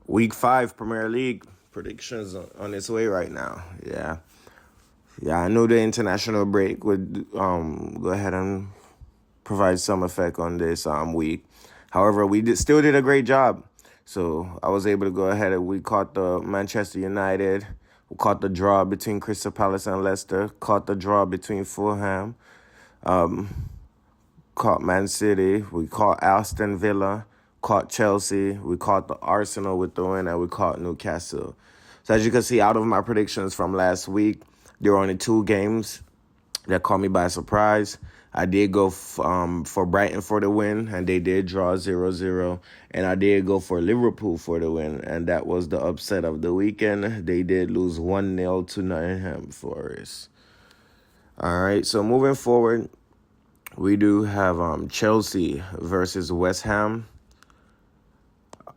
Week 5 Premier League predictions on its way right now. Yeah. I know the international break would go ahead and provide some effect on this week. However, still did a great job. So I was able to go ahead and we caught the Manchester United. We caught the draw between Crystal Palace and Leicester. Caught the draw between Fulham. Caught Man City. We caught Aston Villa. Caught Chelsea. We caught the Arsenal with the win, and we caught Newcastle. So as you can see, out of my predictions from last week, there were only 2 games that caught me by surprise. I did go for Brighton for the win, and they did draw 0-0. And I did go for Liverpool for the win, and that was the upset of the weekend. They did lose 1-0 to Nottingham Forest. All right, so moving forward, we do have Chelsea versus West Ham,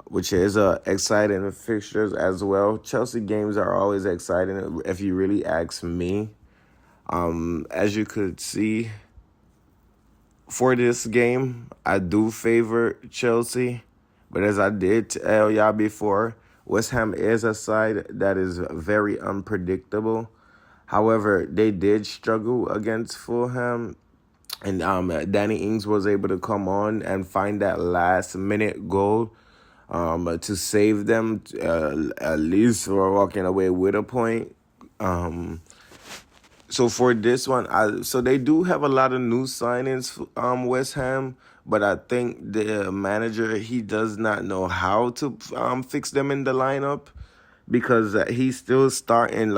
which is exciting fixtures as well. Chelsea games are always exciting if you really ask me. As you could see, for this game, I do favor Chelsea. But as I did tell y'all before, West Ham is a side that is very unpredictable. However, they did struggle against Fulham. And Danny Ings was able to come on and find that last-minute goal to save them, at least for walking away with a point. So for this one, so they do have a lot of new signings, West Ham, but I think the manager, he does not know how to fix them in the lineup because he's still starting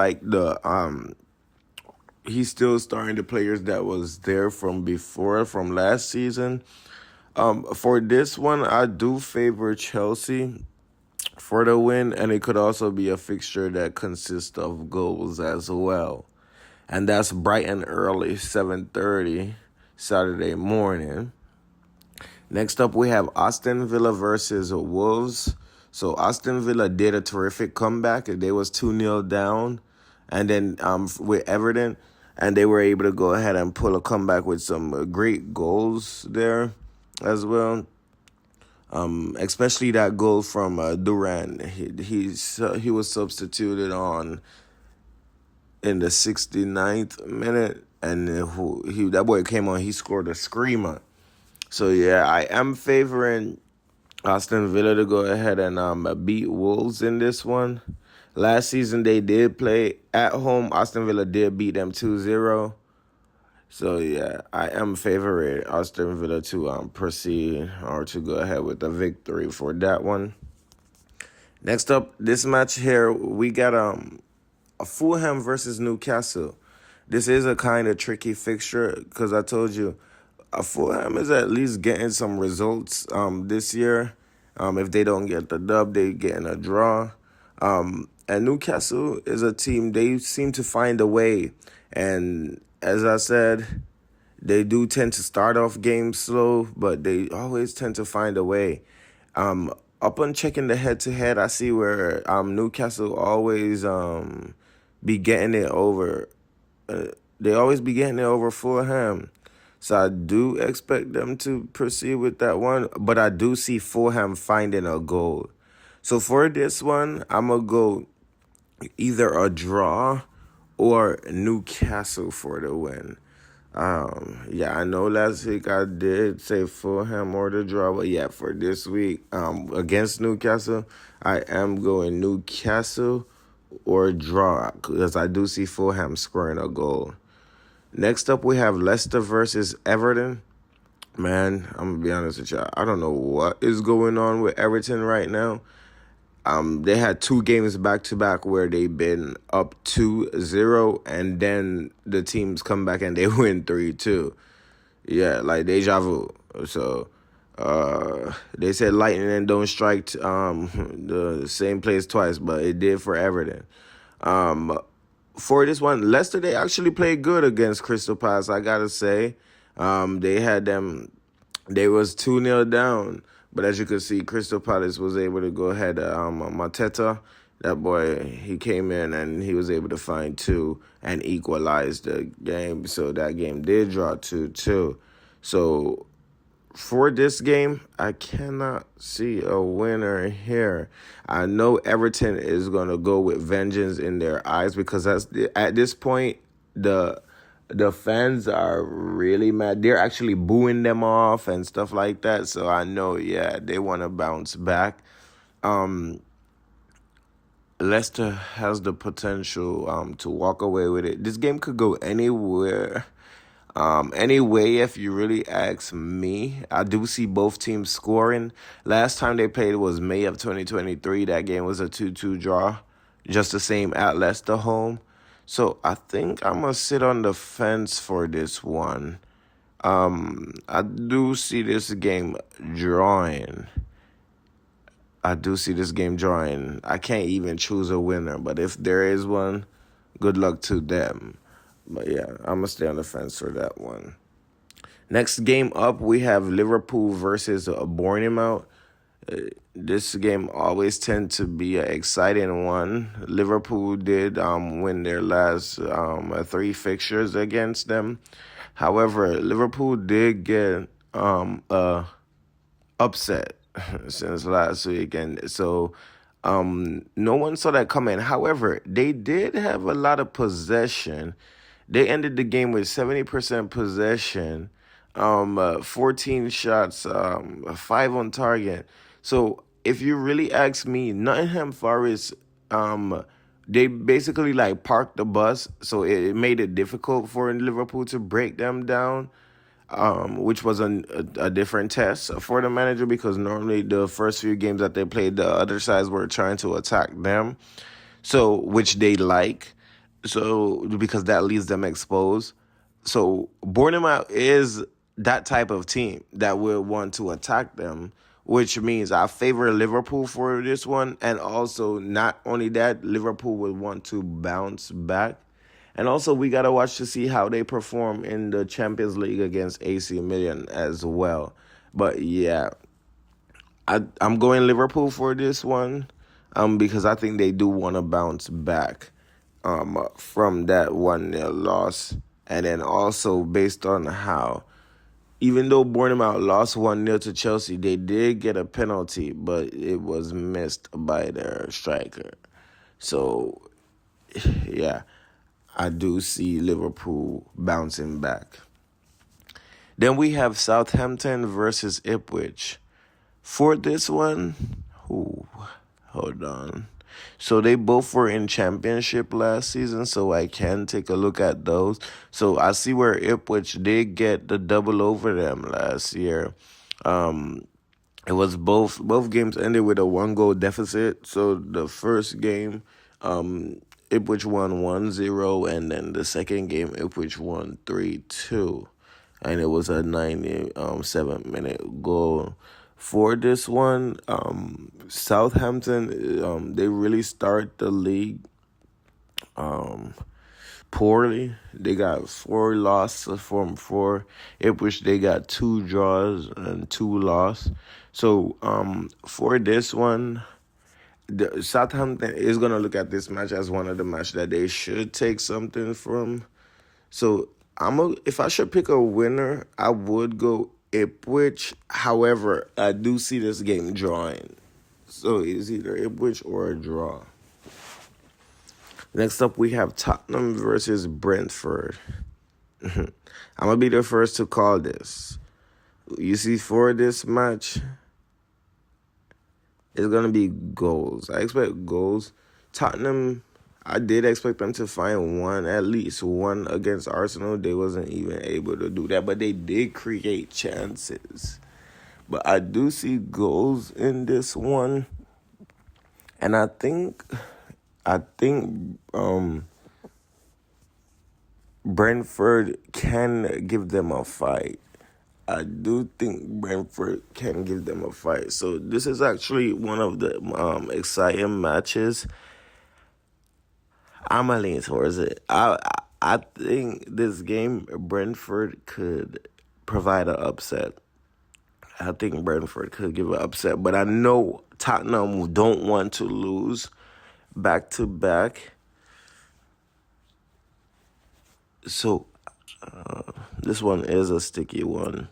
he's still starting the players that was there from before, from last season. For this one, I do favor Chelsea for the win, and it could also be a fixture that consists of goals as well. And that's Brighton early, 7:30, Saturday morning. Next up, we have Aston Villa versus Wolves. So Aston Villa did a terrific comeback. They was 2-0 down. And then with Everton, and they were able to go ahead and pull a comeback with some great goals there as well. Especially that goal from Duran. He was substituted on in the 69th minute, and that boy came on. He scored a screamer. So yeah, I am favoring Aston Villa to go ahead and beat Wolves in this one. Last season they did play at home. Aston Villa did beat them 2-0. So yeah, I am favoring Aston Villa to proceed or to go ahead with the victory for that one. Next up, this match here, we got a Fulham versus Newcastle. This is a kind of tricky fixture because I told you Fulham is at least getting some results this year. If they don't get the dub, they getting a draw. And Newcastle is a team, they seem to find a way. And as I said, they do tend to start off games slow, but they always tend to find a way. Up on checking the head-to-head, I see where Newcastle always be getting it over. They always be getting it over Fulham. So I do expect them to proceed with that one, but I do see Fulham finding a goal. So for this one, I'm going to go either a draw or Newcastle for the win. Yeah, I know last week I did say Fulham or the draw, but yeah, for this week against Newcastle, I am going Newcastle or draw because I do see Fulham scoring a goal. Next up, we have Leicester versus Everton. Man, I'm going to be honest with y'all. I don't know what is going on with Everton right now. They had 2 games back-to-back where they've been up 2-0, and then the teams come back and they win 3-2. Yeah, like deja vu. So they said lightning don't strike the same place twice, but it did for Everton. For this one, Leicester, they actually played good against Crystal Palace, I got to say. They was 2-0 down. But as you can see, Crystal Palace was able to go ahead. Mateta, that boy, he came in and he was able to find 2 and equalize the game. So that game did draw 2-2. So For this game, I cannot see a winner here. I know Everton is gonna go with vengeance in their eyes because at this point the the fans are really mad. They're actually booing them off and stuff like that. So I know, yeah, they want to bounce back. Um, Leicester has the potential to walk away with it. This game could go anywhere. Anyway, if you really ask me, I do see both teams scoring. Last time they played was May of 2023. That game was a 2-2 draw, just the same at Leicester home. So I think I'm gonna sit on the fence for this one. I do see this game drawing. I do see this game drawing. I can't even choose a winner, but if there is one, good luck to them. But yeah, I'm gonna stay on the fence for that one. Next game up, we have Liverpool versus Bournemouth. This game always tend to be an exciting one. Liverpool did win their last three fixtures against them. However, Liverpool did get a upset since last week, and so no one saw that coming. However, they did have a lot of possession. They ended the game with 70% possession, 14 shots, five on target. So if you really ask me, Nottingham Forest, they basically like parked the bus, so it made it difficult for Liverpool to break them down, which was a different test for the manager because normally the first few games that they played, the other sides were trying to attack them, so which they like, so because that leaves them exposed. So Bournemouth is that type of team that will want to attack them, which means I favor Liverpool for this one, and also not only that, Liverpool will want to bounce back. And also, we got to watch to see how they perform in the Champions League against AC Milan as well. But yeah, I'm going Liverpool for this one, because I think they do want to bounce back from that 1-0 loss. And then also based on how, even though Bournemouth lost 1-0 to Chelsea, they did get a penalty, but it was missed by their striker. So yeah, I do see Liverpool bouncing back. Then we have Southampton versus Ipswich. For this one, ooh, hold on. So they both were in championship last season, so I can take a look at those. So I see where Ipswich did get the double over them last year. It was both games ended with a 1 goal deficit. So the first game, Ipswich won 1-0, and then the second game Ipswich won 3-2. And it was a 97-minute goal. For this one, Southampton, they really start the league poorly. They got 4 losses from 4. Ipswich, they got 2 draws and 2 losses. So for this one, Southampton is going to look at this match as one of the matches that they should take something from. So if I should pick a winner, I would go Ipswich. However, I do see this game drawing. So it's either Ipswich or a draw. Next up, we have Tottenham versus Brentford. I'm going to be the first to call this. You see, for this match, it's going to be goals. I expect goals. Tottenham, I did expect them to find at least one against Arsenal. They wasn't even able to do that, but they did create chances. But I do see goals in this one, and I think Brentford can give them a fight. I do think Brentford can give them a fight. So this is actually one of the exciting matches. I'm a lean towards it. I think this game Brentford could provide an upset. I think Brentford could give an upset, but I know Tottenham don't want to lose back to back. So this one is a sticky one.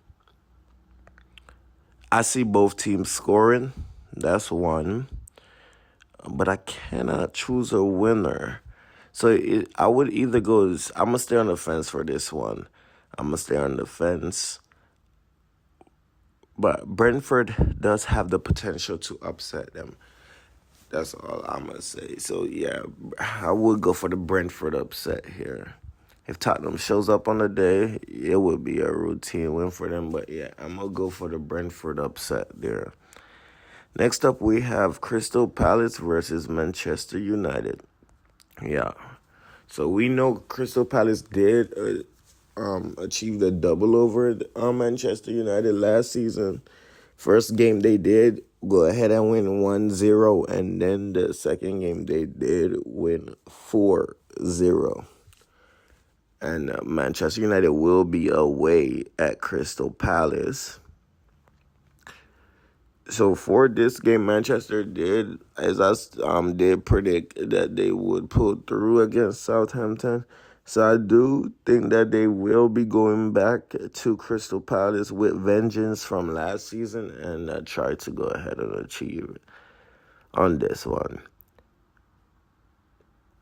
I see both teams scoring. That's one. But I cannot choose a winner. So I would either go. I'm gonna stay on the fence for this one. I'm gonna stay on the fence. But Brentford does have the potential to upset them. That's all I'm gonna say. So yeah, I would go for the Brentford upset here. If Tottenham shows up on the day, it would be a routine win for them. But yeah, I'm gonna go for the Brentford upset there. Next up, we have Crystal Palace versus Manchester United. Yeah. So we know Crystal Palace did achieve the double over Manchester United last season. First game they did go ahead and win 1-0, and then the second game they did win 4-0. And Manchester United will be away at Crystal Palace. So for this game, Manchester did, as I did predict, that they would pull through against Southampton. So I do think that they will be going back to Crystal Palace with vengeance from last season and try to go ahead and achieve on this one.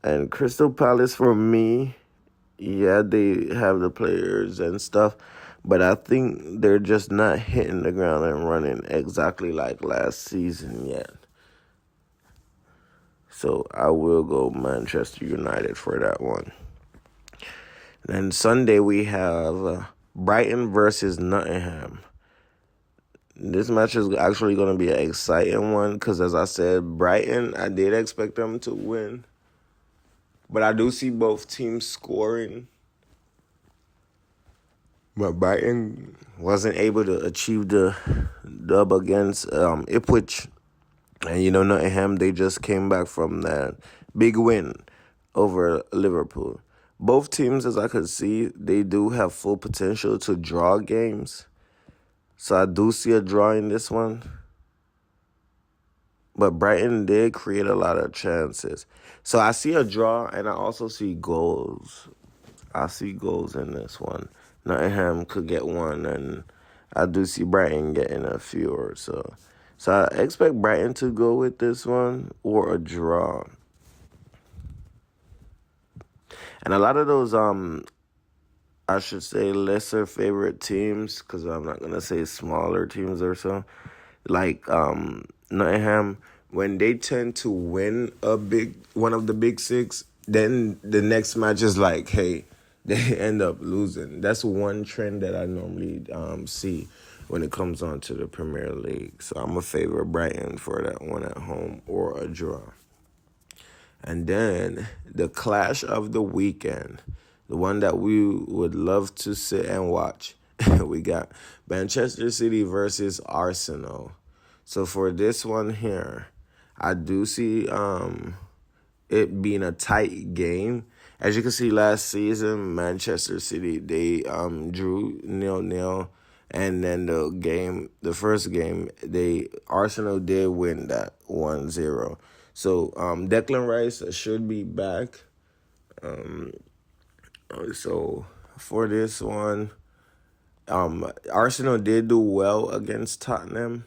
And Crystal Palace, for me, yeah, they have the players and stuff, but I think they're just not hitting the ground and running exactly like last season yet. So I will go Manchester United for that one. Then Sunday we have Brighton versus Nottingham. This match is actually going to be an exciting one because, as I said, Brighton, I did expect them to win. But I do see both teams scoring. But Brighton wasn't able to achieve the dub against Ipswich. And, Nottingham, they just came back from that big win over Liverpool. Both teams, as I could see, they do have full potential to draw games. So I do see a draw in this one. But Brighton did create a lot of chances. So I see a draw, and I also see goals. I see goals in this one. Nottingham could get one, and I do see Brighton getting a few or so. So I expect Brighton to go with this one or a draw. And a lot of those, I should say, lesser favorite teams, because I'm not going to say smaller teams or so, like Nottingham, when they tend to win one of the big six, then the next match is like, hey, they end up losing. That's one trend that I normally see when it comes on to the Premier League. So I'm a favor Brighton for that one at home or a draw. And then the clash of the weekend, the one that we would love to sit and watch. We got Manchester City versus Arsenal. So for this one here, I do see it being a tight game. As you can see, last season, Manchester City, they drew 0-0. And then the first game, Arsenal did win that 1-0. So Declan Rice should be back. So for this one, Arsenal did do well against Tottenham.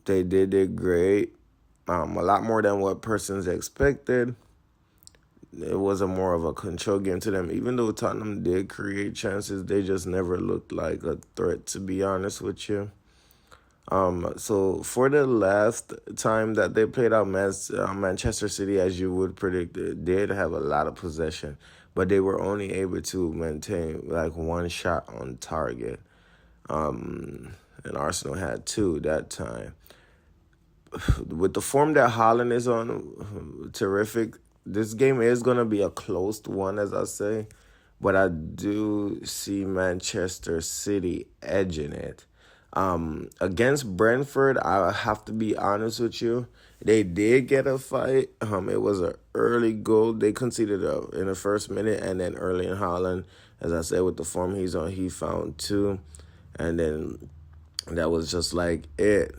They did great. A lot more than what persons expected. It was more of a control game to them. Even though Tottenham did create chances, they just never looked like a threat, to be honest with you. So for the last time that they played out, Manchester City, as you would predict, did have a lot of possession, but they were only able to maintain like one shot on target. And Arsenal had two that time. With the form that Haaland is on, terrific. This game is going to be a close one, as I say, but I do see Manchester City edging it. Against Brentford, I have to be honest with you. They did get a fight. It was an early goal. They conceded in the first minute, and then early in Haaland, as I said, with the form he's on, he found two. And then that was just like it.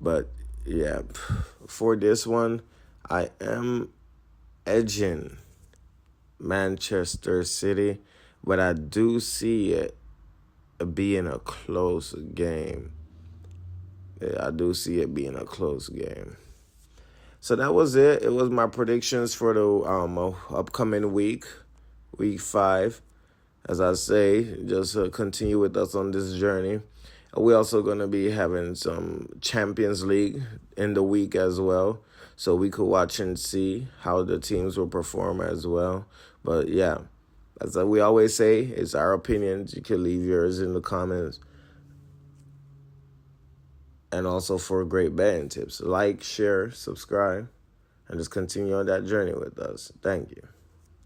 But, yeah, for this one, I am edging Manchester City, but I do see it being a close game. Yeah, I do see it being a close game. So that was it. It was my predictions for the upcoming week 5. As I say, just continue with us on this journey. We're also going to be having some Champions League in the week as well. So we could watch and see how the teams will perform as well. But yeah, as we always say, it's our opinions. You can leave yours in the comments. And also for great betting tips, like, share, subscribe, and just continue on that journey with us. Thank you.